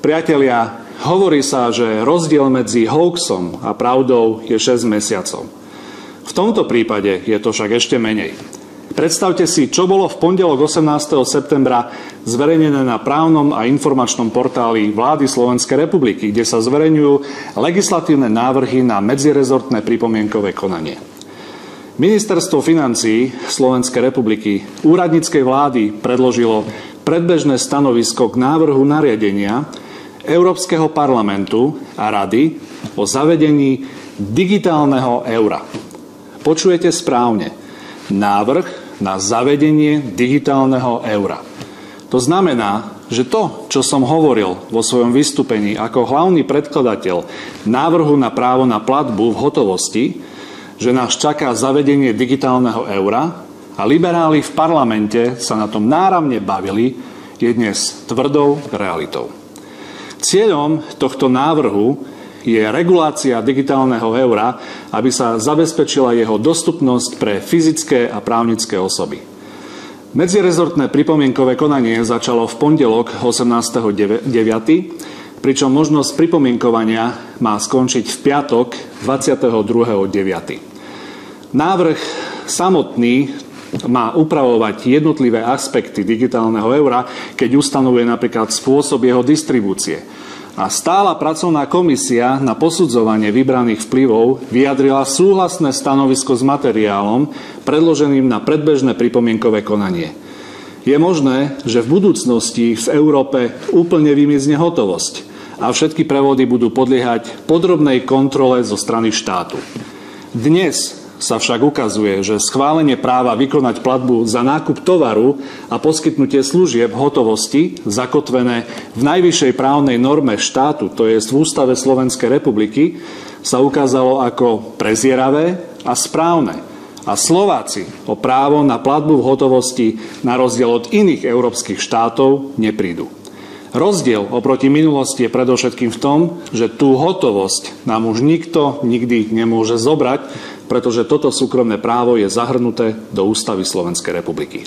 Priatelia, hovorí sa, že rozdiel medzi hoaxom a pravdou je 6 mesiacov. V tomto prípade je to však ešte menej. Predstavte si, čo bolo v pondelok 18. septembra zverejnené na právnom a informačnom portáli vlády Slovenskej republiky, kde sa zverejňujú legislatívne návrhy na medzirezortné pripomienkové konanie. Ministerstvo financií Slovenskej republiky úradníckej vlády predložilo predbežné stanovisko k návrhu nariadenia Európskeho parlamentu a Rady o zavedení digitálneho eura. Počujete správne. Návrh na zavedenie digitálneho eura. To znamená, že to, čo som hovoril vo svojom vystúpení ako hlavný predkladateľ návrhu na právo na platbu v hotovosti, že nás čaká zavedenie digitálneho eura a liberáli v parlamente sa na tom náramne bavili, je dnes tvrdou realitou. Cieľom tohto návrhu je regulácia digitálneho eura, aby sa zabezpečila jeho dostupnosť pre fyzické a právnické osoby. Medzirezortné pripomienkové konanie začalo v pondelok 18.9., pričom možnosť pripomienkovania má skončiť v piatok 22.9. Návrh samotný má upravovať jednotlivé aspekty digitálneho eura, keď ustanovuje napríklad spôsob jeho distribúcie. A stála pracovná komisia na posudzovanie vybraných vplyvov vyjadrila súhlasné stanovisko s materiálom predloženým na predbežné pripomienkové konanie. Je možné, že v budúcnosti v Európe úplne vymizne hotovosť a všetky prevody budú podliehať podrobnej kontrole zo strany štátu. Dnes sa však ukazuje, že schválenie práva vykonať platbu za nákup tovaru a poskytnutie služieb v hotovosti, zakotvené v najvyššej právnej norme štátu, to je v Ústave Slovenskej republiky, sa ukázalo ako prezieravé a správne. A Slováci o právo na platbu v hotovosti na rozdiel od iných európskych štátov neprídu. Rozdiel oproti minulosti je predovšetkým v tom, že tú hotovosť nám už nikto nikdy nemôže zobrať, pretože toto súkromné právo je zahrnuté do Ústavy Slovenskej republiky.